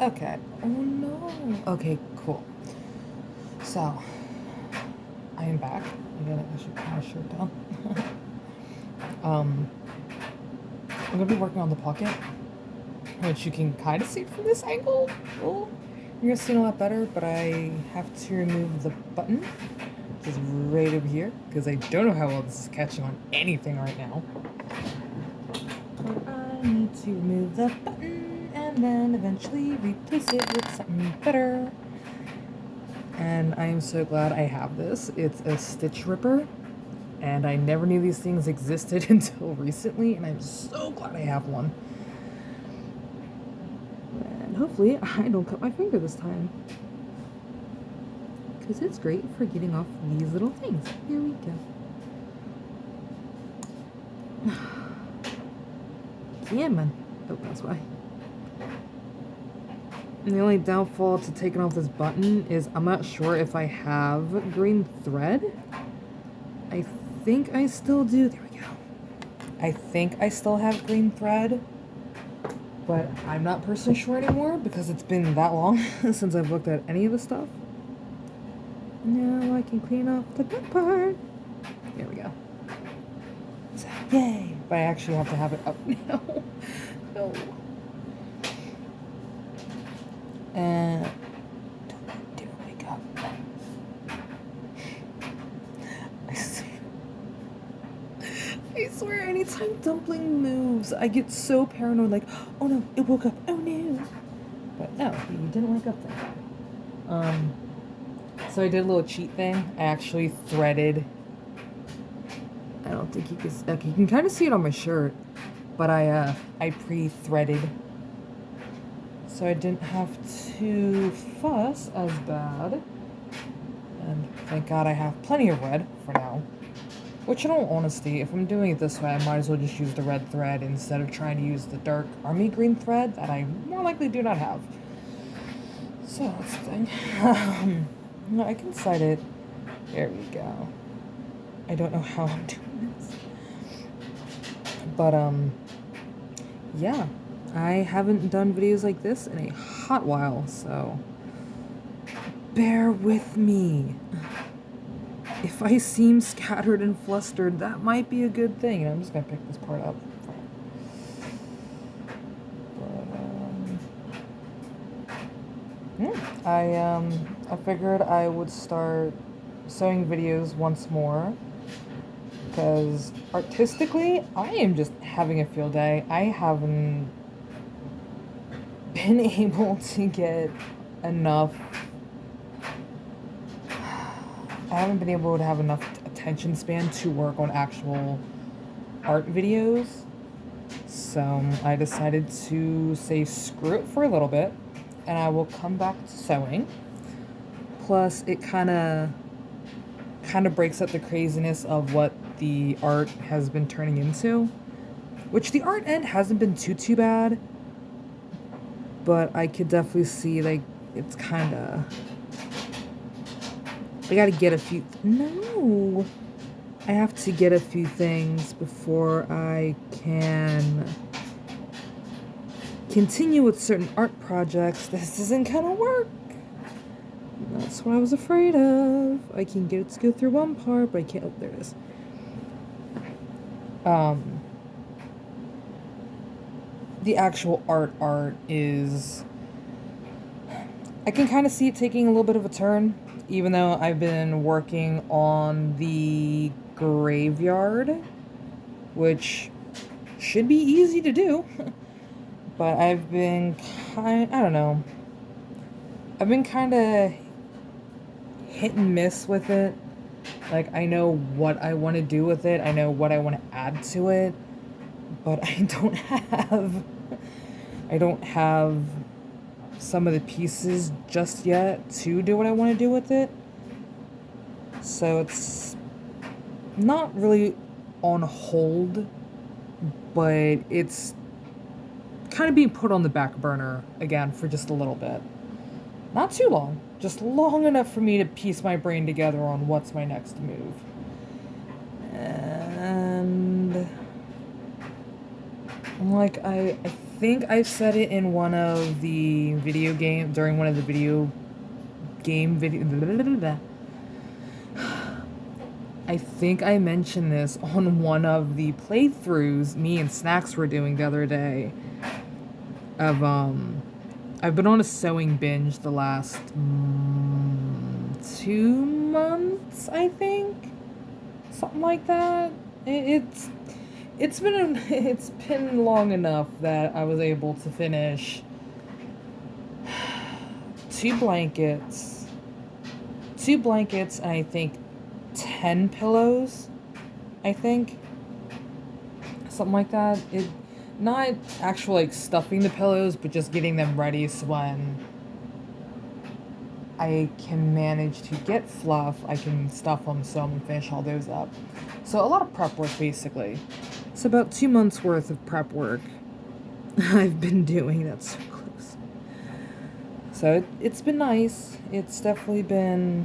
Okay. Oh no. Okay, cool. So, I am back. I should put my shirt down. um, I'm gonna be working on the pocket, which you can kind of see from this angle. Oh, you're gonna see it a lot better, but I have to remove the button, which is right over here, because I don't know how well this is catching on anything right now. But I need to remove the button and then eventually replace it with something better. And I am so glad I have this. It's a stitch ripper, and I never knew these things existed until recently, and I'm so glad I have one. And hopefully I don't cut my finger this time, because it's great for getting off these little things. Here we go. Yeah, man. Oh, that's why. And the only downfall to taking off this button is I'm not sure if I have green thread. I think I still do. There we go. I think I still have green thread, but I'm not personally sure anymore because it's been that long since I've looked at any of the stuff. Now I can clean off the back part. There we go. So, yay! But I actually have to have it up now. No. And don't wake up. I swear, anytime Dumpling moves, I get so paranoid, like, oh no, it woke up, oh no. But no, he didn't wake up then. So I did a little cheat thing. I actually threaded. I don't think you can, okay, you can kind of see it on my shirt, but I pre-threaded. So I didn't have to fuss as bad. And thank God I have plenty of red for now. Which in all honesty, if I'm doing it this way, I might as well just use the red thread instead of trying to use the dark army green thread that I more likely do not have. So that's the thing. No, I can set it. There we go. I don't know how I'm doing this. But, yeah. I haven't done videos like this in a hot while, so bear with me. If I seem scattered and flustered, that might be a good thing. And I'm just gonna pick this part up. But, I figured I would start sewing videos once more, because artistically, I am just having a field day. I haven't been able to get enough. I haven't been able to have enough attention span to work on actual art videos. So I decided to say screw it for a little bit, and I will come back to sewing. Plus, it kind of breaks up the craziness of what the art has been turning into, which the art end hasn't been too bad, but I could definitely see, like, it's kind of, I gotta get a few, no, I have to get a few things before I can continue with certain art projects. This isn't gonna work. That's what I was afraid of. I can get it to go through one part, but I can't. Oh, there it is. The actual art is, I can kind of see it taking a little bit of a turn, even though I've been working on the graveyard, which should be easy to do. But I've been I don't know. I've been kind of hit and miss with it. Like, I know what I want to do with it. I know what I want to add to it. But I don't have some of the pieces just yet to do what I want to do with it. So it's not really on hold, but it's kind of being put on the back burner again for just a little bit. Not too long, just long enough for me to piece my brain together on what's my next move. And like, I think I've said it in one of the during one of the video. I think I mentioned this on one of the playthroughs me and Snacks were doing the other day. I've been on a sewing binge the last 2 months, I think, something like that. It's been long enough that I was able to finish 2 blankets, and I think 10 pillows. I think something like that. It not actual like stuffing the pillows, but just getting them ready so when I can manage to get fluff, I can stuff them, sew them, and finish all those up. So a lot of prep work, basically. It's about 2 months worth of prep work I've been doing. That's so close. So it's been nice. It's definitely been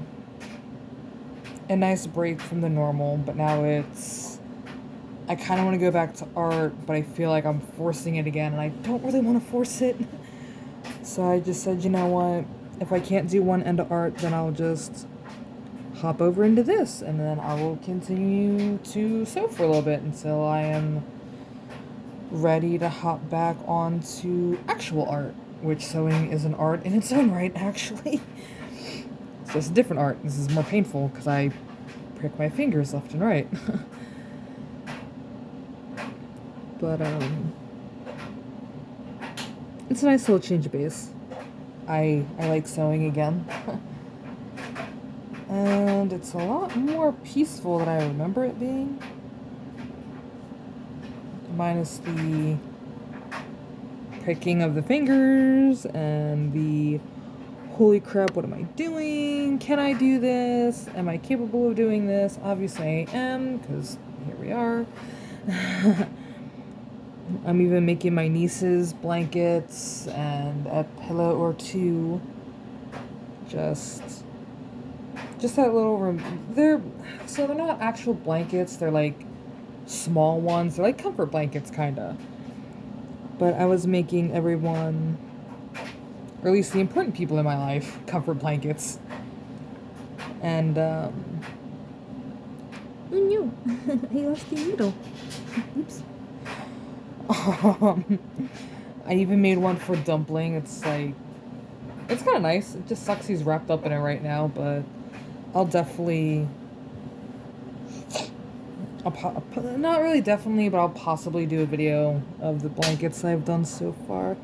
a nice break from the normal, but now I kind of want to go back to art, but I feel like I'm forcing it again, and I don't really want to force it. So I just said, you know what? If I can't do one end of art, then I'll just hop over into this, and then I will continue to sew for a little bit until I am ready to hop back onto actual art, which sewing is an art in its own right, actually. It's just a different art. This is more painful because I prick my fingers left and right. But, it's a nice little change of pace. I like sewing again. And it's a lot more peaceful than I remember it being. Minus the pricking of the fingers and the holy crap, what am I doing? Can I do this? Am I capable of doing this? Obviously I am, because here we are. I'm even making my nieces blankets and a pillow or two. Just that little room. They're not actual blankets. They're like small ones. They're like comfort blankets, kinda. But I was making everyone, or at least the important people in my life, comfort blankets. And oh no, I lost the needle. Oops. I even made one for Dumpling. It's kind of nice. It just sucks he's wrapped up in it right now, but I'll definitely, not really definitely, but I'll possibly do a video of the blankets I've done so far.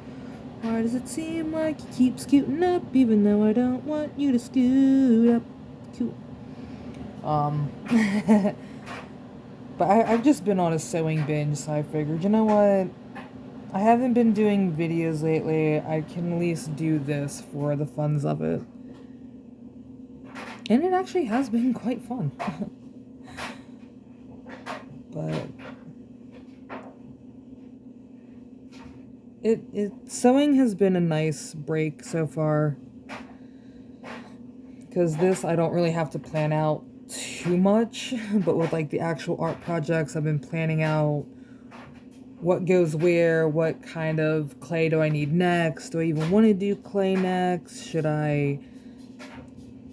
Why does it seem like you keep scooting up, even though I don't want you to scoot up? Cool. But I've just been on a sewing binge, so I figured, you know what? I haven't been doing videos lately. I can at least do this for the funs of it. And it actually has been quite fun. But sewing has been a nice break so far. Because this, I don't really have to plan out too much, but with like the actual art projects, I've been planning out what goes where, what kind of clay do I need next, do I even want to do clay next, should I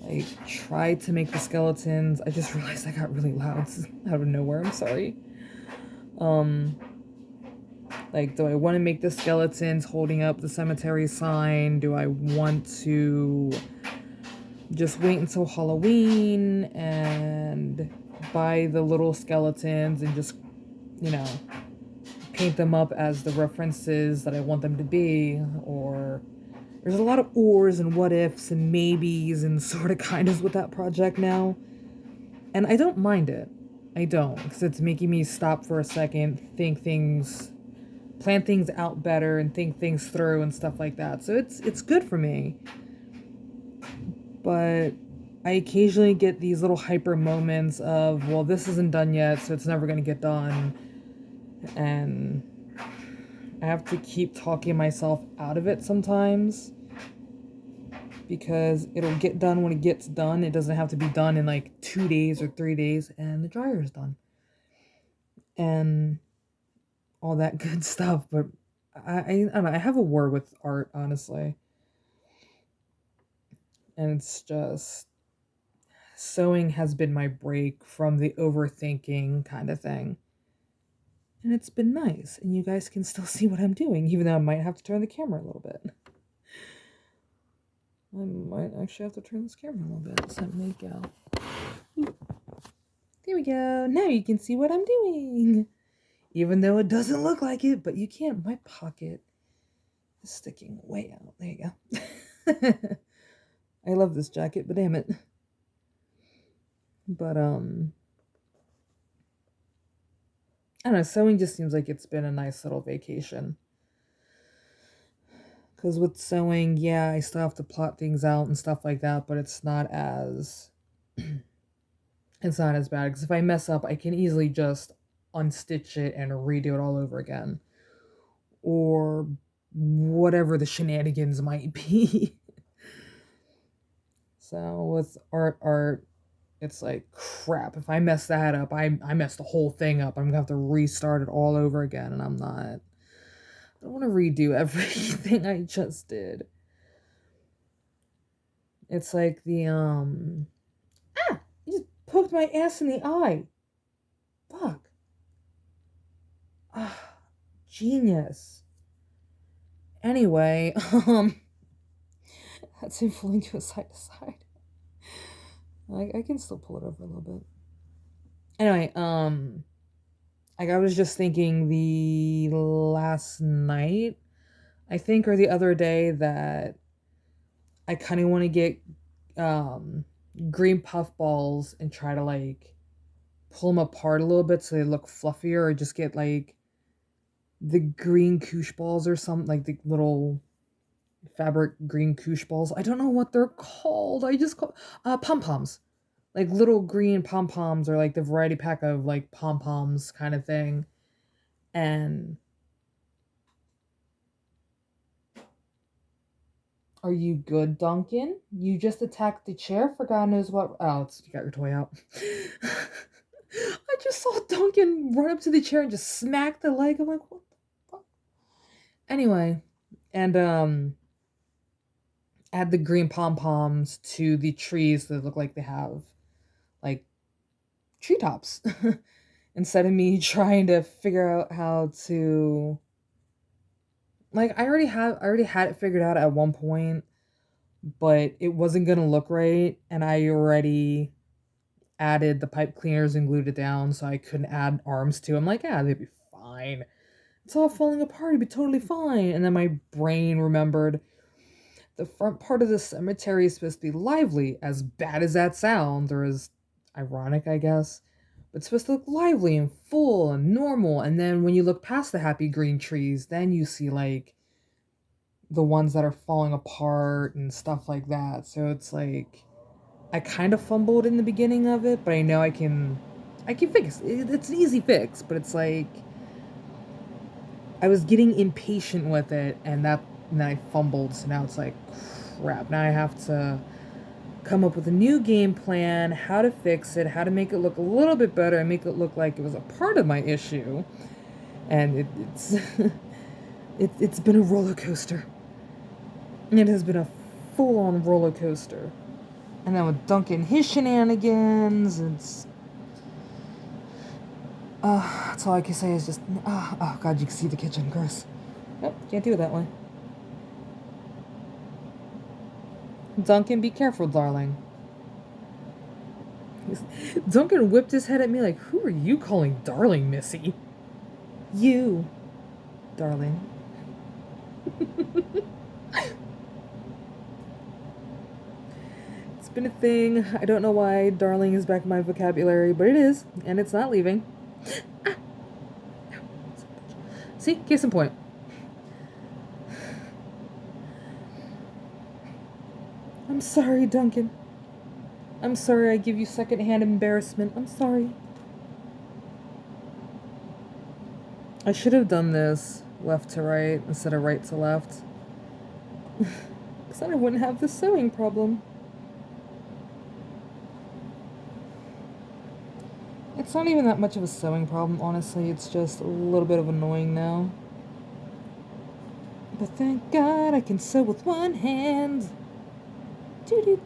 like try to make the skeletons. I just realized I got really loud out of nowhere, I'm sorry. Like, do I want to make the skeletons holding up the cemetery sign? Do I want to just wait until Halloween and buy the little skeletons and just, you know, paint them up as the references that I want them to be? Or there's a lot of ors and what ifs and maybes and sort of kind of with that project now. And I don't mind it. I don't, because it's making me stop for a second, plan things out better and think things through and stuff like that. So it's good for me. But I occasionally get these little hyper moments of, well, this isn't done yet, so it's never going to get done. And I have to keep talking myself out of it sometimes, because it'll get done when it gets done. It doesn't have to be done in like 2 days or 3 days, and the dryer is done. And all that good stuff, but I don't know, I have a war with art, honestly. And it's just sewing has been my break from the overthinking kind of thing. And it's been nice. And you guys can still see what I'm doing, even though I might have to turn the camera a little bit. I might actually have to turn this camera a little bit. So let me go. There we go. Now you can see what I'm doing. Even though it doesn't look like it, but you can't. My pocket is sticking way out. There you go. I love this jacket, but damn it. But I don't know, sewing just seems like it's been a nice little vacation. Because with sewing, yeah, I still have to plot things out and stuff like that, but it's not as it's not as bad. Because if I mess up, I can easily just unstitch it and redo it all over again, or whatever the shenanigans might be. So with art, it's like crap. If I mess that up, I mess the whole thing up. I'm gonna have to restart it all over again, and I'm not. I don't want to redo everything I just did. It's like the you just poked my ass in the eye. Fuck. Ah, genius. Anyway, that's him falling to side to side. I can still pull it over a little bit. Anyway, like I was just thinking the last night, I think, or the other day, that I kind of want to get um green puff balls and try to like pull them apart a little bit so they look fluffier, or just get like the green koosh balls or something, like the little fabric green koosh balls. I don't know what they're called. I just call pom poms, like little green pom poms, or like the variety pack of like pom poms kind of thing. And are you good, Duncan? You just attacked the chair for God knows what. Oh, you got your toy out. I just saw Duncan run up to the chair and just smack the leg. I'm like, what the fuck? Anyway, and add the green pom poms to the trees that look like they have like treetops. Instead of me trying to figure out how to, like, I already had it figured out at one point, but it wasn't gonna look right, and I already added the pipe cleaners and glued it down, so I couldn't add arms to. I'm like, yeah, they'd be fine. It's all falling apart. It'd be totally fine. And then my brain remembered the front part of the cemetery is supposed to be lively, as bad as that sounds, or as ironic, I guess. But it's supposed to look lively and full and normal. And then when you look past the happy green trees, then you see like the ones that are falling apart and stuff like that. So it's like I kind of fumbled in the beginning of it, but I know I can fix it. It's an easy fix, but it's like I was getting impatient with it, and then I fumbled. So now it's like crap. Now I have to come up with a new game plan, how to fix it, how to make it look a little bit better, and make it look like it was a part of my issue. And it's it's been a roller coaster. It has been a full-on roller coaster. And then with Duncan, his shenanigans, that's all I can say is just, oh god, you can see the kitchen, gross. Nope, can't do it that way. Duncan, be careful, darling. Duncan whipped his head at me like, who are you calling darling, Missy? You, darling. It's been a thing. I don't know why darling is back in my vocabulary, but it is, and it's not leaving. See, case in point. I'm sorry, Duncan. I'm sorry I give you secondhand embarrassment. I'm sorry. I should have done this left to right instead of right to left. Because then I wouldn't have this sewing problem. It's not even that much of a sewing problem, honestly. It's just a little bit of annoying now. But thank God I can sew with one hand. Do.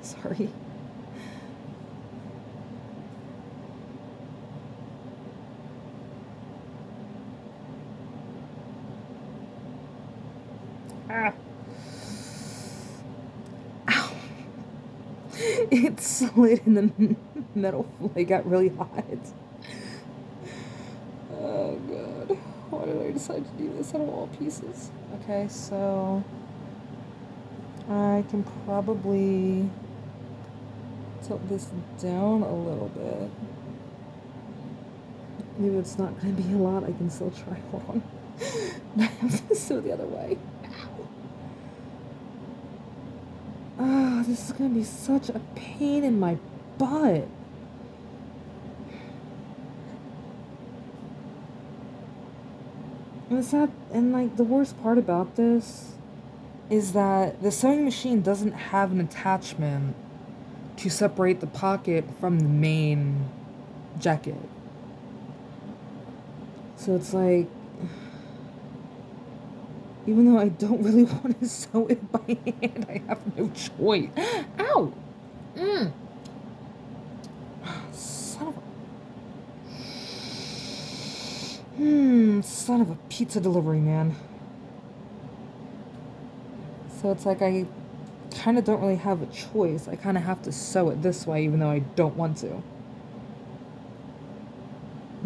Sorry. Ah. Ow. It slid in the metal. It got really hot. Oh god. Why did I decide to do this out of all pieces? Okay, so I can probably tilt this down a little bit. Maybe it's not going to be a lot. I can still try. Hold on. I have to sew the other way. Ah, this is going to be such a pain in my butt. And like the worst part about this is that the sewing machine doesn't have an attachment to separate the pocket from the main jacket. So it's like, even though I don't really want to sew it by hand, I have no choice. Ow! Son of a... son of a pizza delivery man. So it's like I kind of don't really have a choice. I kind of have to sew it this way, even though I don't want to.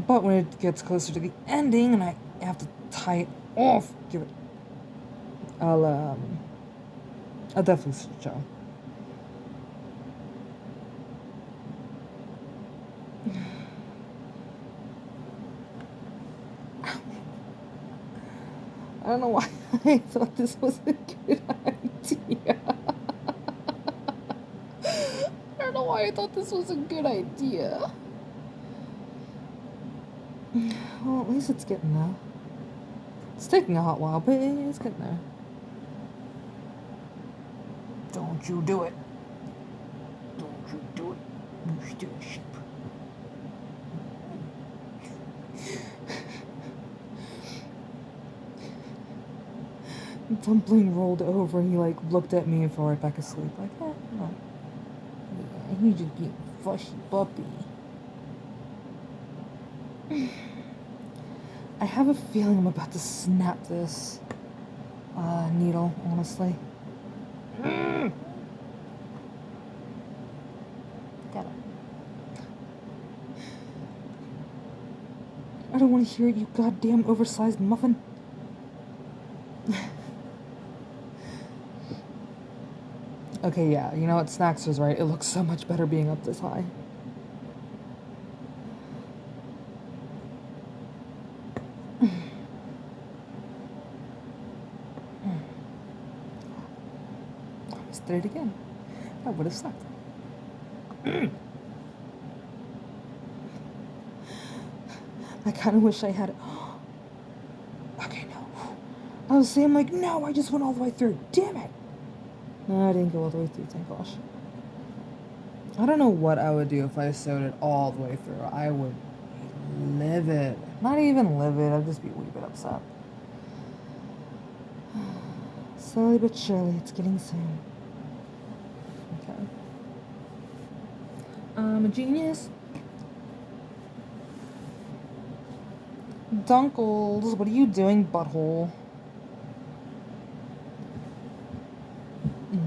But when it gets closer to the ending and I have to tie it off, I'll definitely switch out. I don't know why I thought this was a good idea. I don't know why I thought this was a good idea. Well, at least it's getting there. It's taking a hot while, but it's getting there. Don't you do it. Don't you do it. You still sheep. Dumpling rolled over and he like looked at me and fell right back asleep. Like, no. Yeah, he just being fushy puppy. I have a feeling I'm about to snap this needle, honestly. Got it. I don't want to hear it, you goddamn oversized muffin. Okay, yeah, you know what? Snacks was right. It looks so much better being up this high. Almost did it again. That would have sucked. I kind of wish I had it. Okay, no. I was saying, like, no, I just went all the way through. Damn it. No, I didn't go all the way through, thank gosh. I don't know what I would do if I sewed it all the way through. I would be livid. Not even livid, I'd just be a wee bit upset. Slowly but surely, it's getting soon. Okay. I'm a genius. Dunkles, what are you doing, butthole?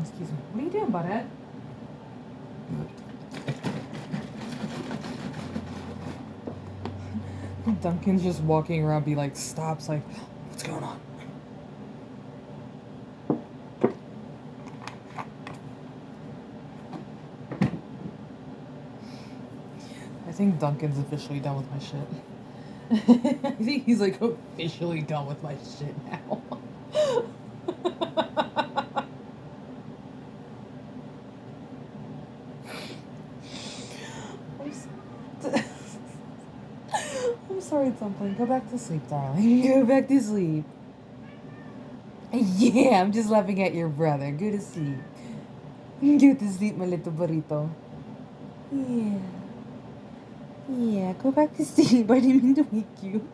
Excuse me. What are you doing, butthead? Duncan's just walking around, be like, stops, like, what's going on? I think Duncan's officially done with my shit. I think he's like officially done with my shit now. I'm sorry, Dumpling. Go back to sleep, darling. Go back to sleep. Yeah, I'm just laughing at your brother. Go to sleep. Go to sleep, my little burrito. Yeah, go back to sleep. I didn't mean to wake you.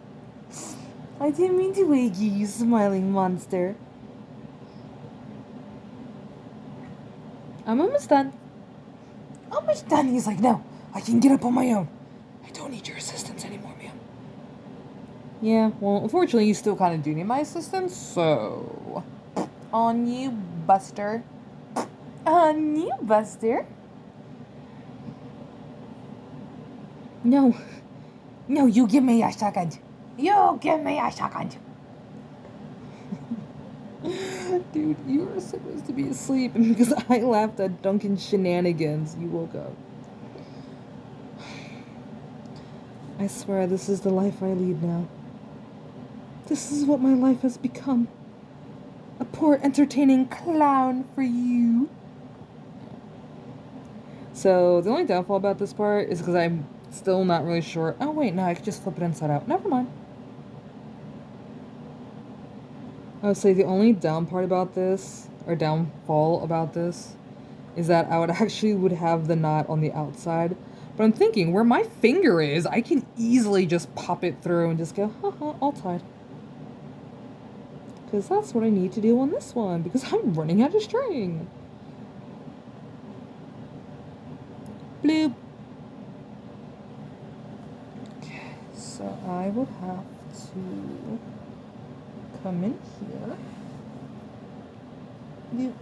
I didn't mean to wake you, you smiling monster. I'm almost done. Almost done. He's like, no, I can get up on my own. I don't need your assistance anymore, ma'am. Yeah, well, unfortunately, you still kind of do need my assistance, so... On you, Buster. On you, Buster. No. No, you give me a second. You give me a second. Dude, you were supposed to be asleep, and because I laughed at Duncan's shenanigans, you woke up. I swear this is the life I lead now. This is what my life has become. A poor entertaining clown for you. So the only downfall about this part is because I'm still not really sure. Oh wait, no, I could just flip it inside out. Never mind. I would say the only down part about this, or downfall about this, is that I would have the knot on the outside. But I'm thinking, where my finger is, I can easily just pop it through and just go, haha, all tied. Because that's what I need to do on this one, because I'm running out of string. Bloop. Okay, so I would have to come in here. Bloop.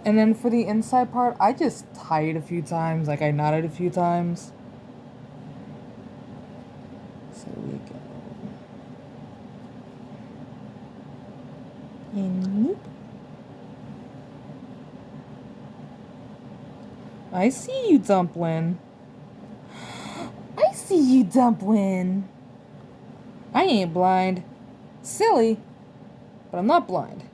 And then for the inside part, I just tie it a few times, like I knotted a few times. So we go. And whoop. I see you, Dumpling. I see you, Dumpling. I ain't blind. Silly, but I'm not blind.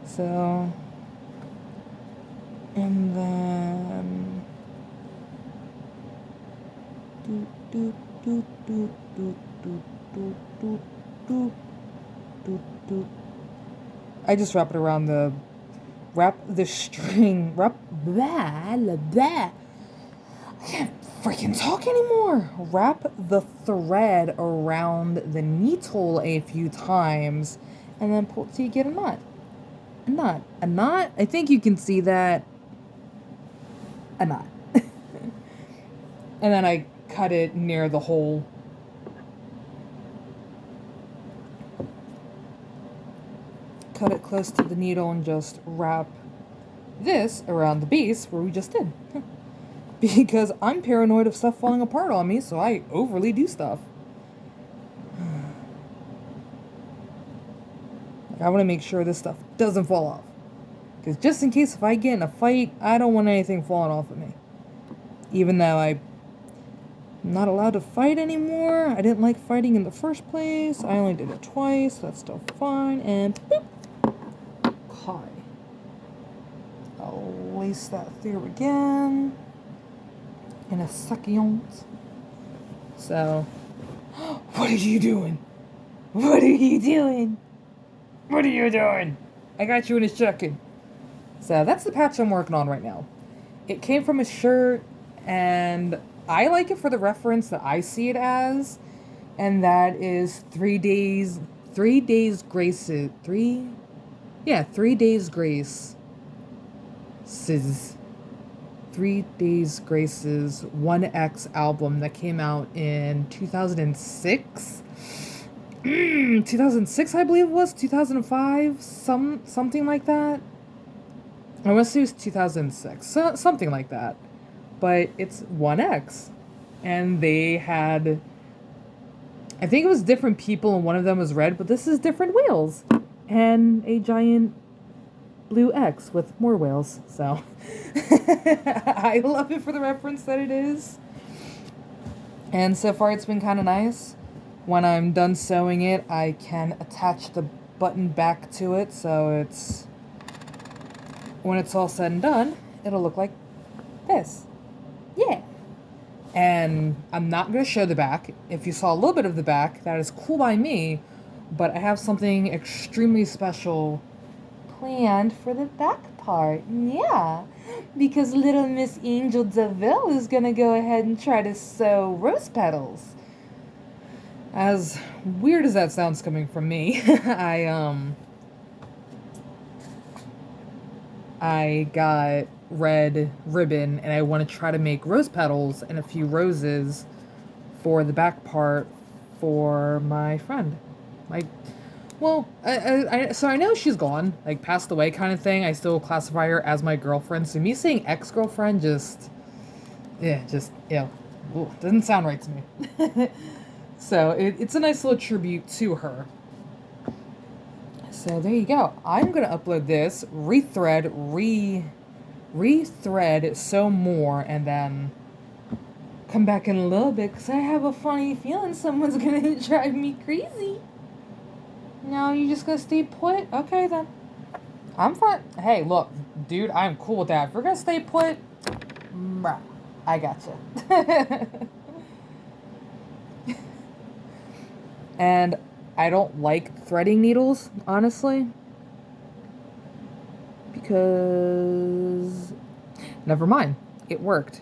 So, and then do do do do do do do do do do do. I just wrap the string. Wrap that. I can't freaking talk anymore. Wrap the thread around the needle a few times, and then pull till you get a knot. A knot? I think you can see that. A knot. And then I cut it near the hole. Cut it close to the needle and just wrap this around the base where we just did. Because I'm paranoid of stuff falling apart on me, so I overly do stuff. I want to make sure this stuff doesn't fall off. Because just in case if I get in a fight, I don't want anything falling off of me. Even though I'm not allowed to fight anymore. I didn't like fighting in the first place. I only did it twice. So that's still fine. And boop. Okay. I'll lace that through again. In a second. So, what are you doing? What are you doing? What are you doing? I got you in a second. So that's the patch I'm working on right now. It came from a shirt, and I like it for the reference that I see it as, and that is 3 days grace. 3 days grace. 3 Days Grace's 1X album that came out in 2006. 2006, I believe it was. 2005, something like that. I want to say it was 2006, something like that. But it's 1X, and they had, I think it was different people, and one of them was red, but this is different whales, and a giant blue X with more whales. So I love it for the reference that it is, and so far it's been kind of nice. When I'm done sewing it, I can attach the button back to it, so it's, when it's all said and done, it'll look like this. Yeah. And I'm not going to show the back. If you saw a little bit of the back, that is cool by me, but I have something extremely special planned for the back part. Yeah. because little Miss Angel DeVille is gonna go ahead and try to sew rose petals. As weird as that sounds coming from me, I got red ribbon and I want to try to make rose petals and a few roses for the back part for my friend. My, well, so I know she's gone, like passed away kind of thing. I still classify her as my girlfriend. So me saying ex-girlfriend doesn't sound right to me. So it's a nice little tribute to her. So there you go. I'm gonna upload this, rethread sew more, and then come back in a little bit because I have a funny feeling someone's gonna drive me crazy. No, you just gonna stay put? Okay then. I'm fine. Hey, look, dude, I'm cool with that. If we're gonna stay put, I gotcha. And I don't like threading needles, honestly. Because never mind. It worked.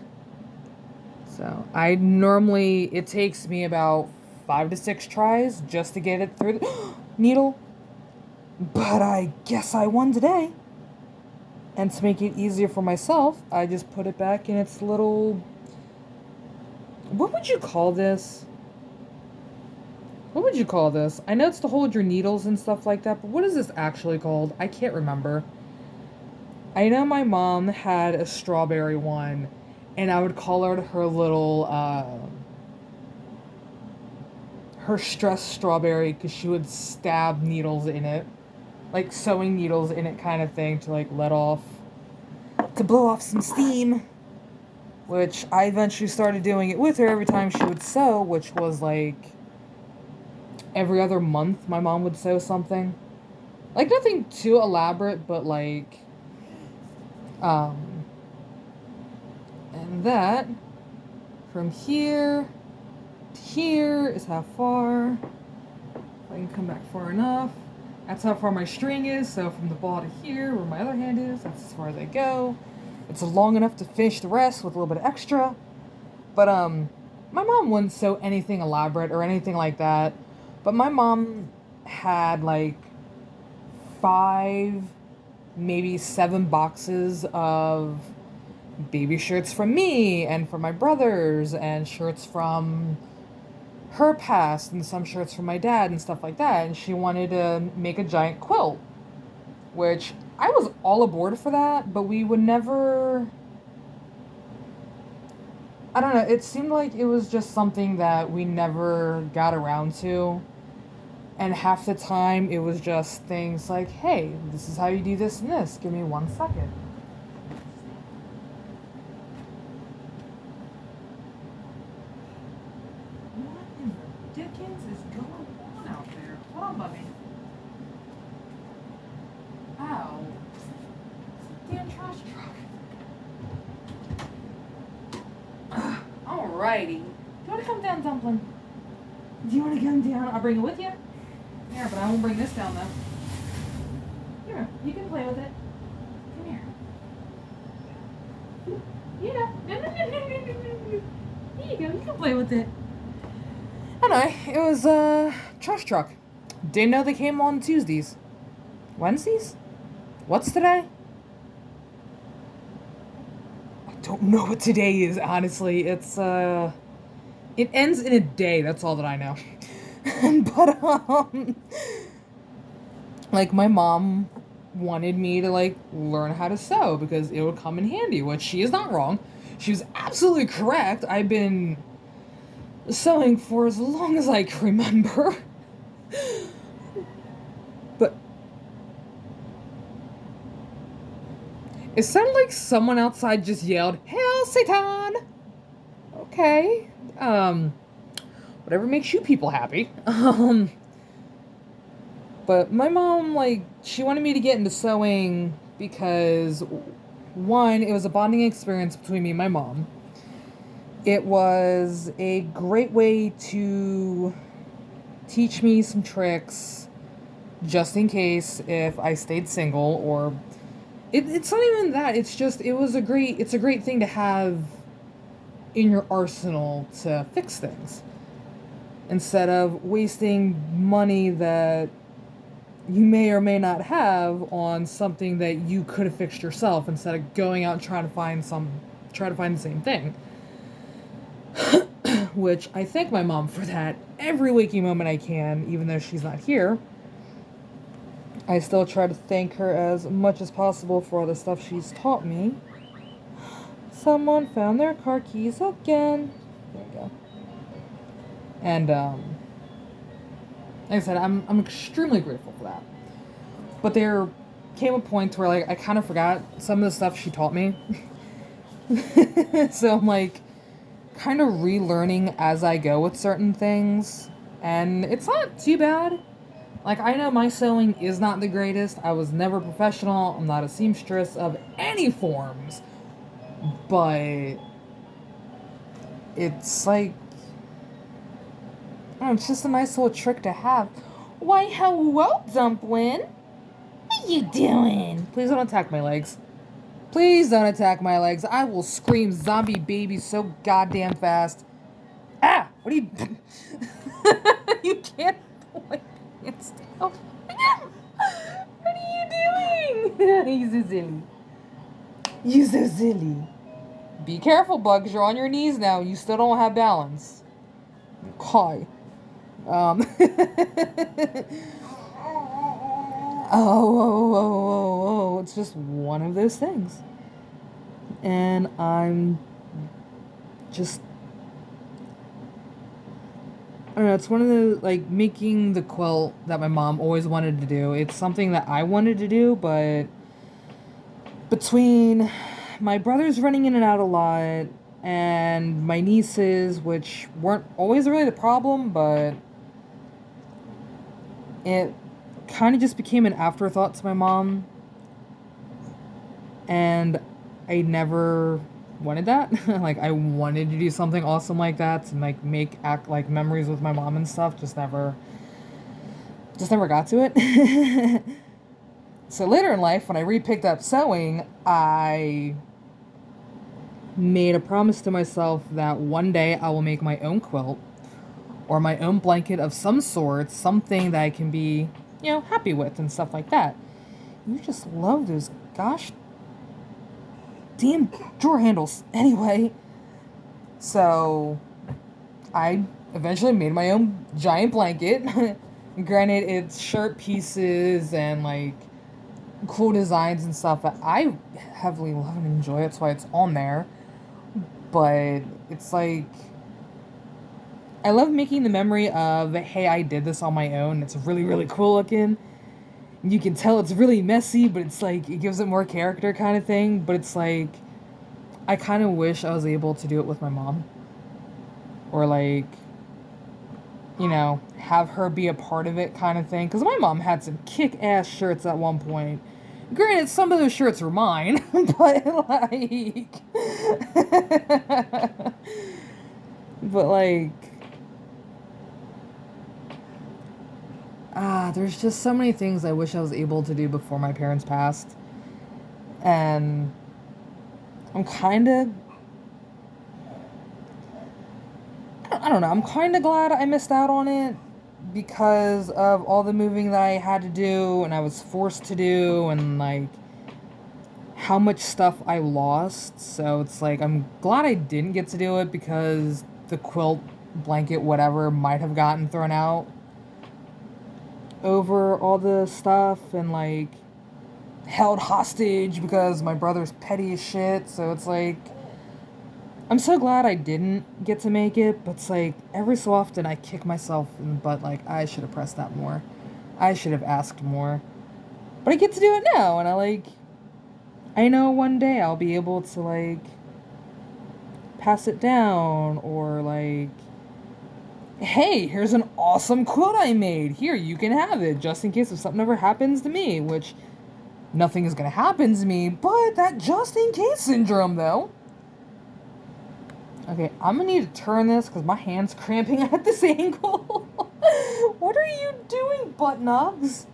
So it takes me about 5 to 6 tries just to get it through the needle. But I guess I won today. And to make it easier for myself, I just put it back in its little... What would you call this? What would you call this? I know it's to hold your needles and stuff like that, but what is this actually called? I can't remember. I know my mom had a strawberry one, and I would call it her little, her stressed strawberry, because she would stab needles in it. Like sewing needles in it kind of thing to like to blow off some steam. Which I eventually started doing it with her every time she would sew, which was like... every other month my mom would sew something. Like nothing too elaborate, but like and that from here to here is how far. If I can come back far enough. That's how far my string is, so from the ball to here where my other hand is, that's as far as I go. It's long enough to finish the rest with a little bit of extra. But my mom wouldn't sew anything elaborate or anything like that. But my mom had like 5, maybe 7 boxes of baby shirts from me and from my brothers, and shirts from her past, and some shirts from my dad and stuff like that. And she wanted to make a giant quilt, which I was all aboard for that, but we would never... I don't know, it seemed like it was just something that we never got around to. And half the time, it was just things like, hey, this is how you do this and this. Give me 1 second. What in the dickens is going on out there? Hold on, Bubby. Ow. It's a damn trash truck. Alrighty. Do you want to come down, Dumpling? Do you want to come down? I'll bring it with you. Yeah, but I won't bring this down, though. Here, you can play with it. Come here. Yeah. Here you go. You can play with it. Anyway, it was a trash truck. Didn't know they came on Tuesdays. Wednesdays? What's today? I don't know what today is, honestly. It's, it ends in a day. That's all that I know. But, like, my mom wanted me to, like, learn how to sew because it would come in handy, which she is not wrong. She was absolutely correct. I've been sewing for as long as I can remember. But it sounded like someone outside just yelled, "Hail Satan!" Okay. Whatever makes you people happy. But my mom, like, she wanted me to get into sewing because, one, it was a bonding experience between me and my mom. It was a great way to teach me some tricks, just in case if I stayed single, or It's not even that. It's just it's a great thing to have in your arsenal to fix things instead of wasting money that you may or may not have on something that you could have fixed yourself instead of going out and try to find the same thing. Which I thank my mom for that every waking moment I can, even though she's not here. I still try to thank her as much as possible for all the stuff she's taught me. Someone found their car keys again. There we go. And like I said, I'm extremely grateful for that. But there came a point where like I kind of forgot some of the stuff she taught me. So I'm like kind of relearning as I go with certain things, and it's not too bad. Like, I know my sewing is not the greatest. I was never professional. I'm not a seamstress of any forms. But it's like, oh, it's just a nice little trick to have. Why, hello, Dumpling. What are you doing? Please don't attack my legs. Please don't attack my legs. I will scream zombie baby so goddamn fast. Ah! What are you... You can't... It's... Oh. What are you doing? You're so silly. You're so silly. Be careful, Bugs. You're on your knees now. You still don't have balance. Okay. Oh, it's just one of those things. And I'm just, I don't know, it's one of the, like, making the quilt that my mom always wanted to do. It's something that I wanted to do, but between my brothers running in and out a lot and my nieces, which weren't always really the problem, but it kind of just became an afterthought to my mom, and I never wanted that. Like, I wanted to do something awesome like that and like act like memories with my mom and stuff. Just never got to it. So later in life, when I re-picked up sewing, I made a promise to myself that one day I will make my own quilt or my own blanket of some sort, something that I can be, happy with and stuff like that. You just love those gosh damn drawer handles. Anyway, so I eventually made my own giant blanket. Granted, it's shirt pieces and like cool designs and stuff that I heavily love and enjoy. That's why it's on there. But it's like, I love making the memory of, hey, I did this on my own. It's really, really cool looking. You can tell it's really messy, but it's like, it gives it more character kind of thing. But it's like, I kind of wish I was able to do it with my mom. Or like, have her be a part of it kind of thing. Because my mom had some kick-ass shirts at one point. Granted, some of those shirts were mine. But like... but like... there's just so many things I wish I was able to do before my parents passed. And I'm kind of... I don't know. I'm kind of glad I missed out on it because of all the moving that I had to do and I was forced to do and, like, how much stuff I lost. So it's like, I'm glad I didn't get to do it because the quilt, blanket, whatever, might have gotten thrown out over all the stuff and, like, held hostage because my brother's petty as shit. So it's like, I'm so glad I didn't get to make it, but it's like, every so often I kick myself in the butt, like, I should have pressed that more. I should have asked more. But I get to do it now, and I know one day I'll be able to, like, pass it down, or, like, hey, here's an awesome quilt I made. Here, you can have it, just in case if something ever happens to me, which nothing is going to happen to me, but that just in case syndrome, though. Okay, I'm gonna need to turn this because my hand's cramping at this angle. What are you doing, butt nugs?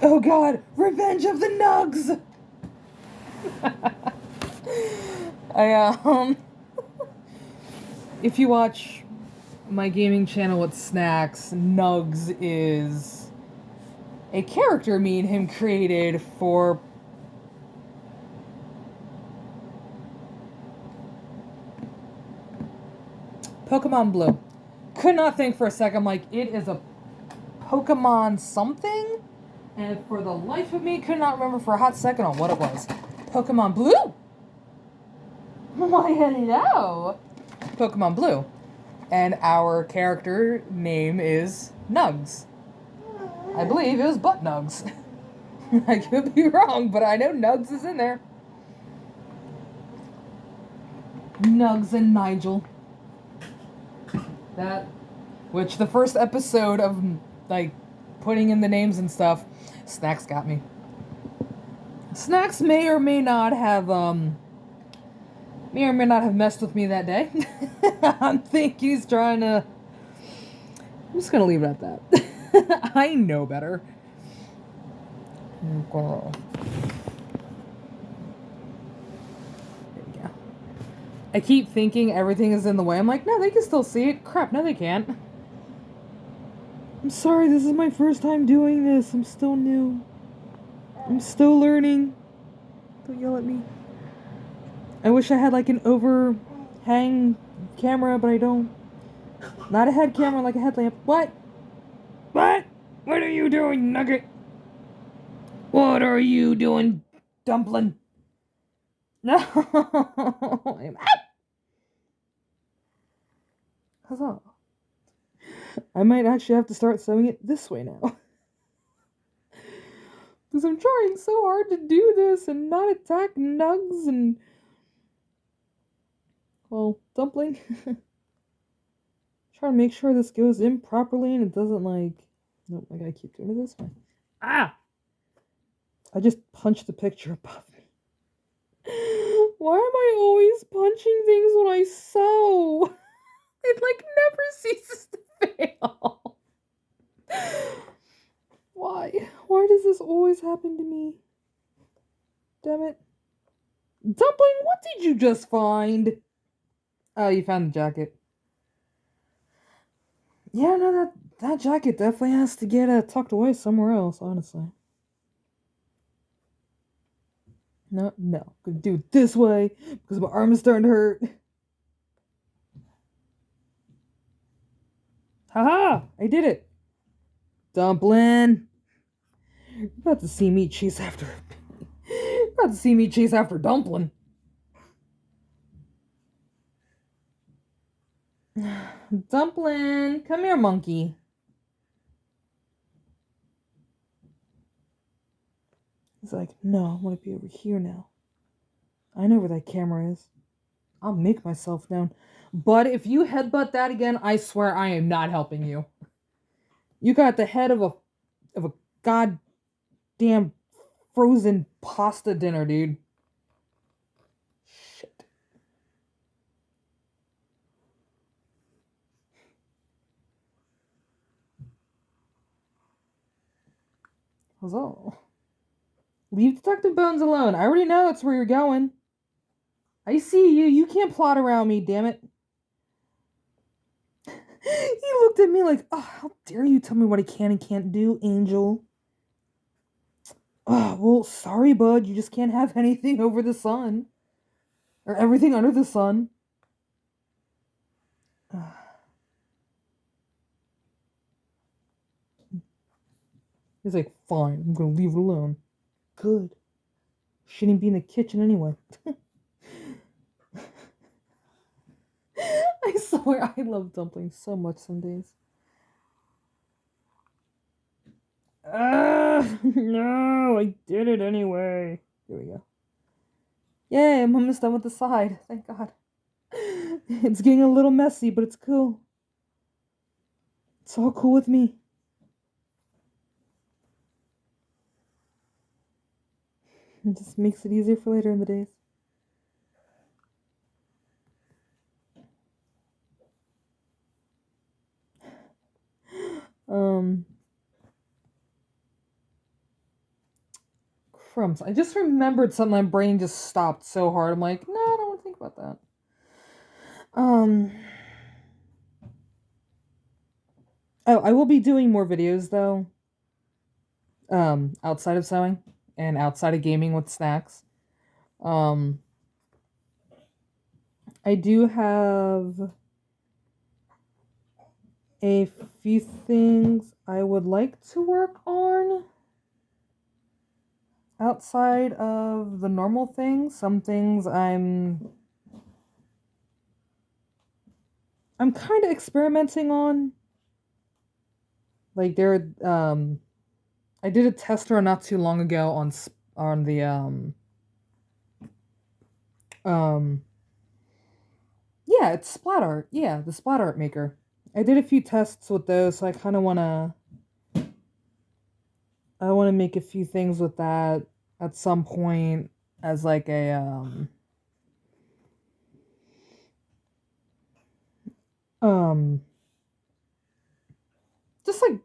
Oh god, revenge of the nugs! I if you watch my gaming channel with Snacks, Nugs is a character me and him created for Pokemon Blue. Could not think for a second. Like, it is a Pokemon something, and for the life of me, could not remember for a hot second on what it was. Pokemon Blue? Why, hello! Pokemon Blue. And our character name is Nugs. I believe it was Butt Nugs. I could be wrong, but I know Nugs is in there. Nugs and Nigel. That, which the first episode of, like, putting in the names and stuff, Snacks got me. Snacks may or may not have messed with me that day. I think he's trying to... I'm just gonna leave it at that. I know better. Girl. There we go. I keep thinking everything is in the way. I'm like, no, they can still see it. Crap, no, they can't. I'm sorry, this is my first time doing this. I'm still new. I'm still learning. Don't yell at me. I wish I had like an overhang camera, but I don't. Not a head camera, like a headlamp. What? What? What are you doing, Nugget? What are you doing, Dumpling? No. I'm out. Huzzah. I might actually have to start sewing it this way now. Because I'm trying so hard to do this and not attack Nugs and... well, Dumpling. Trying to make sure this goes in properly and it doesn't like... nope, I gotta keep doing it this way. Ah! I just punched the picture above me. Why am I always punching things when I sew? It like never ceases to fail. Why? Why does this always happen to me? Damn it. Dumpling, what did you just find? Oh, you found the jacket. Yeah, no, that jacket definitely has to get tucked away somewhere else, honestly. No, I'm gonna do it this way because my arm is starting to hurt. Haha! I did it! Dumpling! You're about to see me chase after... you're about to see me chase after Dumpling. Dumpling! Come here, monkey. He's like, no, I want to be over here now. I know where that camera is. I'll make myself known. But if you headbutt that again, I swear I am not helping you. You got the head of a goddamn frozen pasta dinner, dude. Shit. Huzzah. Leave Detective Bones alone. I already know that's where you're going. I see you. You can't plot around me, damn it. He looked at me like, oh, how dare you tell me what I can and can't do, Angel. Oh, well, sorry, bud. You just can't have anything over the sun. Or everything under the sun. He's like, fine, I'm gonna leave it alone. Good. Shouldn't be in the kitchen anyway. I swear, I love dumplings so much some days. No, I did it anyway. Here we go. Yay, I'm almost done with the side. Thank God. It's getting a little messy, but it's cool. It's all cool with me. It just makes it easier for later in the days. crumbs. I just remembered something. My brain just stopped so hard. I'm like, no, I don't want to think about that. Oh, I will be doing more videos though. Outside of sewing and outside of gaming with snacks. Um, I do have a few things I would like to work on outside of the normal things. Some things I'm kind of experimenting on. Like I did a test run not too long ago on the yeah, it's splat art. Yeah, the splat art maker. I did a few tests with those, so I kind of want to make a few things with that at some point as like a um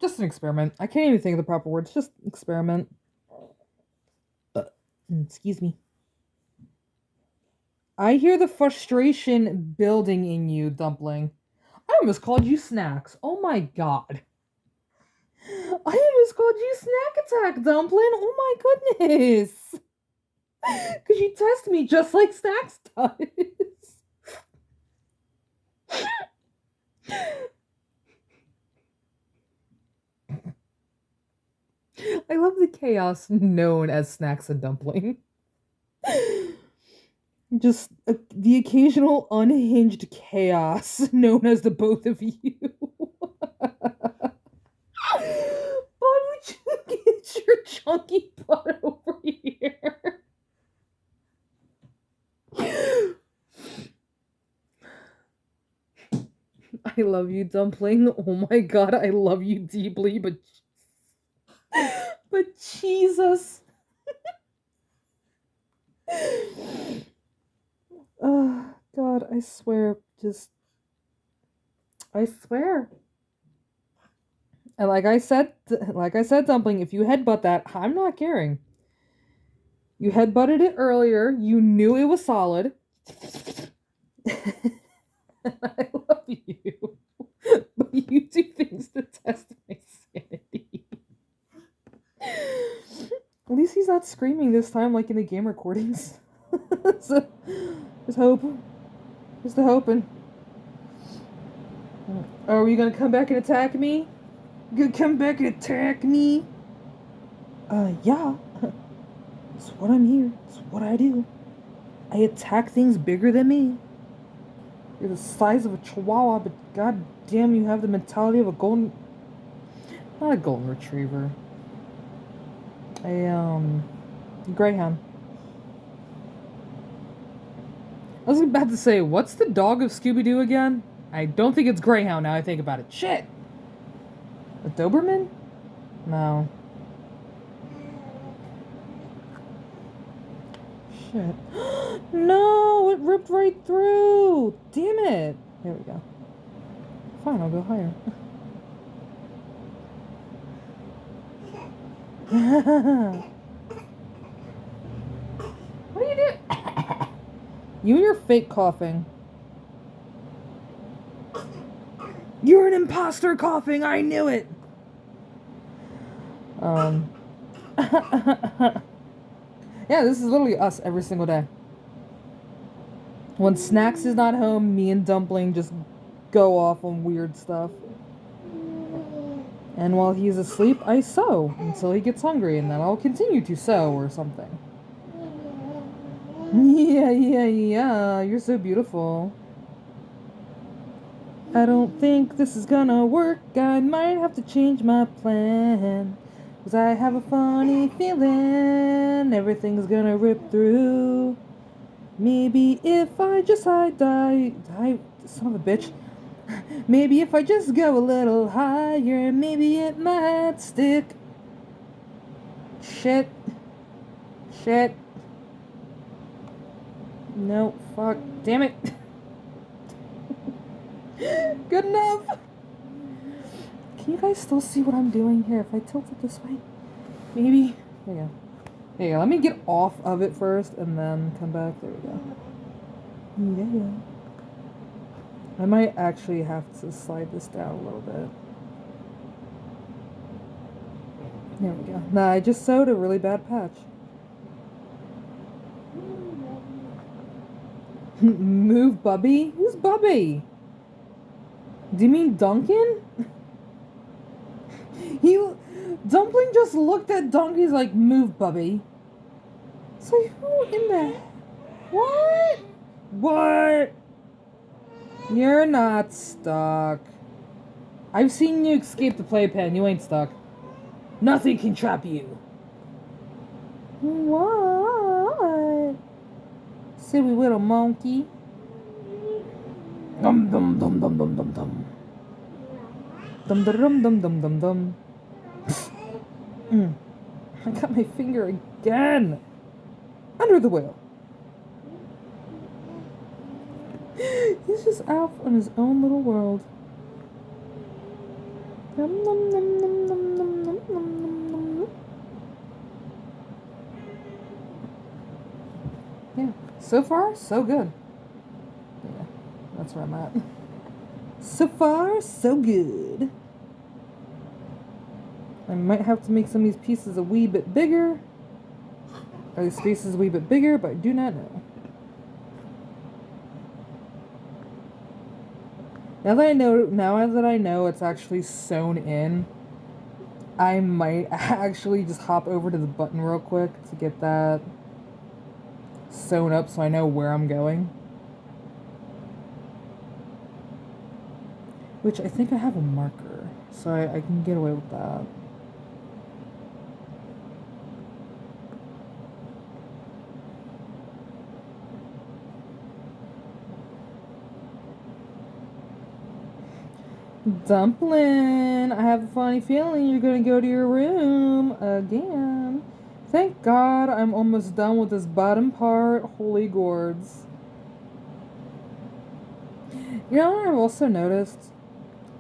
just an experiment. I can't even think of the proper words. Just experiment. Excuse me. I hear the frustration building in you, Dumpling. I almost called you Snacks. Oh my god. I almost called you Snack Attack, Dumpling. Oh my goodness. Because you test me just like Snacks does. I love the chaos known as Snacks and Dumpling. Just the occasional unhinged chaos known as the both of you. Why would you get your chunky butt over here? I love you, Dumpling. Oh my god, I love you deeply, but Jesus. Oh god, I swear, I swear. And like I said, Dumpling, if you headbutt that, I'm not caring. You headbutted it earlier. You knew it was solid. I love you. But you do things to test my sanity. At least he's not screaming this time like in the game recordings. So, there's hope. There's the hoping. Are you gonna come back and attack me? You gonna come back and attack me? Yeah. It's what I'm here. It's what I do. I attack things bigger than me. You're the size of a chihuahua, but god damn, you have the mentality of a golden... Not a golden retriever. A, greyhound. I was about to say, what's the dog of Scooby-Doo again? I don't think it's Greyhound now I think about it. Shit! A Doberman? No. Shit. No! It ripped right through! Damn it! There we go. Fine, I'll go higher. What are you doing? You and your fake coughing. You're an imposter coughing! I knew it! Yeah, this is literally us every single day. When Snacks is not home, me and Dumpling just go off on weird stuff. And while he's asleep, I sew until he gets hungry, and then I'll continue to sew or something. Yeah, you're so beautiful. I don't think this is gonna work. I might have to change my plan. 'Cause I have a funny feeling everything's gonna rip through. Maybe if I just die, son of a bitch. Maybe if I just go a little higher, maybe it might stick. Shit. No, fuck. Damn it. Good enough. Can you guys still see what I'm doing here? If I tilt it this way? Maybe? There you go. Hey, let me get off of it first and then come back. There we go. Yeah. I might actually have to slide this down a little bit. There we go. Nah, I just sewed a really bad patch. Move Bubby? Who's Bubby? Do you mean Duncan? Dumpling just looked at Donkey's like, move Bubby. So who in the... What? What? You're not stuck. I've seen you escape the playpen. You ain't stuck. Nothing can trap you. What? Silly little monkey. Dum dum dum dum dum dum dum. Dum dum dum dum dum dum. I got my finger again. Under the wheel. He's just out on his own little world. Nom, nom, nom, nom, nom, nom, nom, nom, nom. Yeah, so far, so good. Yeah, that's where I'm at. So far, so good. I might have to make some of these pieces a wee bit bigger. Or these pieces a wee bit bigger, but I do not know. Now that I know it's actually sewn in, I might actually just hop over to the button real quick to get that sewn up so I know where I'm going. Which I think I have a marker, so I can get away with that. Dumpling, I have a funny feeling you're gonna go to your room again. Thank God I'm almost done with this bottom part. Holy gourds. You know what I've also noticed?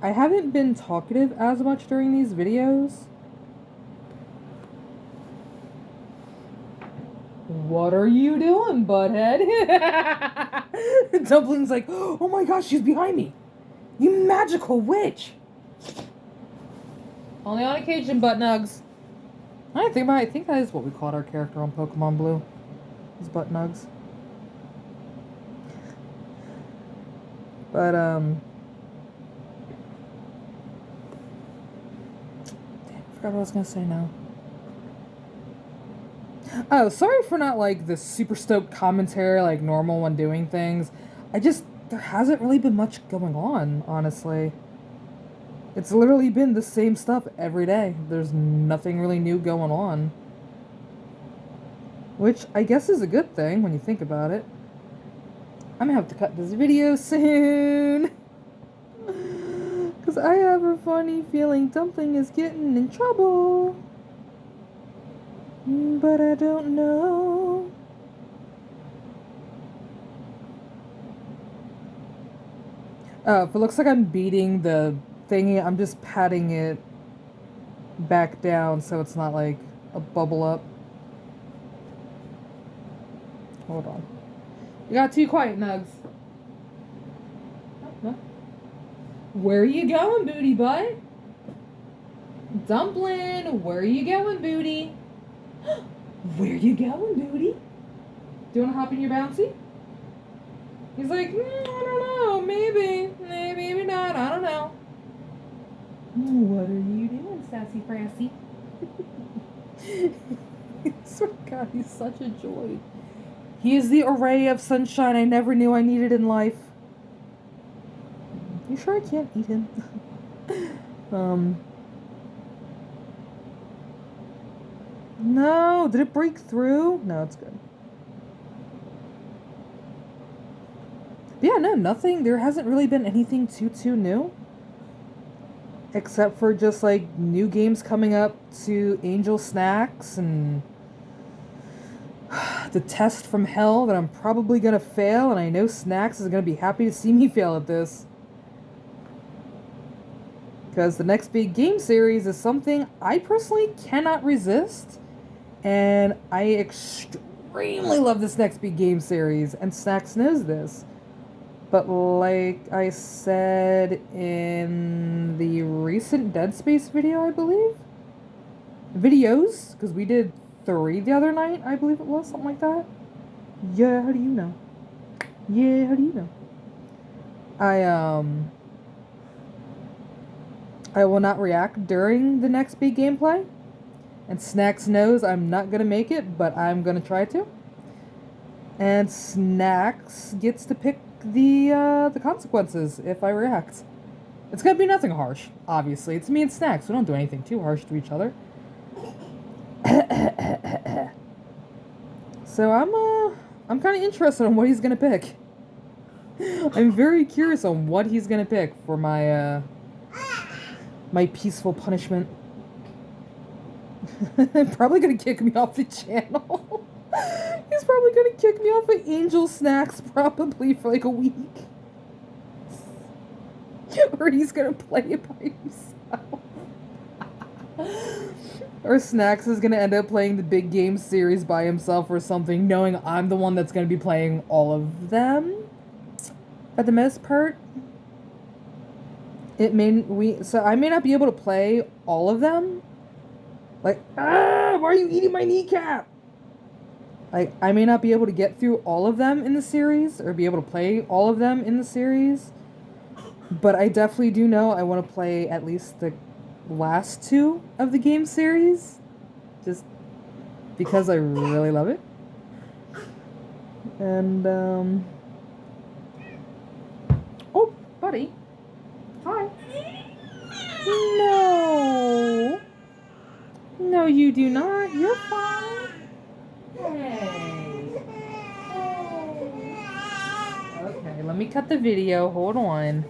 I haven't been talkative as much during these videos. What are you doing, butthead? Dumpling's like, oh my gosh, she's behind me. You magical witch! Only on occasion, butt nugs. I think that is what we called our character on Pokemon Blue. Is butt nugs. But damn, I forgot what I was gonna say now. Oh, sorry for not like the super stoked commentary like normal when doing things. There hasn't really been much going on, honestly. It's literally been the same stuff every day. There's nothing really new going on. Which I guess is a good thing when you think about it. I'm gonna have to cut this video soon. Because I have a funny feeling Dumpling is getting in trouble. But I don't know. Oh, if it looks like I'm beating the thingy, I'm just patting it back down so it's not like a bubble up. Hold on. You got too quiet, Nugs. No. Where are you going, booty butt? Dumpling, where are you going, booty? Where you going, booty? Do you want to hop in your bouncy? He's like, I don't know, maybe not, I don't know. What are you doing, sassy frassy? Oh God, he's such a joy. He is the array of sunshine I never knew I needed in life. You sure I can't eat him? No, did it break through? No, it's good. Yeah, no, nothing. There hasn't really been anything too new. Except for just, like, new games coming up to Angel Snacks and the test from hell that I'm probably going to fail, and I know Snacks is going to be happy to see me fail at this. Because the next big game series is something I personally cannot resist, And I extremely love this next big game series, and Snacks knows this. But like I said in the recent Dead Space video, I believe? Videos? Because we did 3 the other night, I believe it was, something like that. Yeah, how do you know? Yeah, how do you know? I will not react during the next big gameplay. And Snacks knows I'm not gonna make it, but I'm gonna try to. And Snacks gets to pick the consequences if I react. It's gonna be nothing harsh, obviously. It's me and Snacks. We don't do anything too harsh to each other. So I'm kind of interested on what he's gonna pick. I'm very curious on what he's gonna pick for my my peaceful punishment. Probably gonna kick me off the channel. He's probably gonna kick me off of Angel Snacks probably for like a week. Or he's gonna play it by himself. Or Snacks is gonna end up playing the big game series by himself or something, knowing I'm the one that's gonna be playing all of them. For the most part. So I may not be able to play all of them. Like, why are you eating my kneecap? Like, I may not be able to get through all of them in the series, or be able to play all of them in the series. But I definitely do know I want to play at least the last 2 of the game series. Just because I really love it. And, oh, buddy. Hi. No. No, you do not. You're fine. Hey. Okay, let me cut the video. Hold on.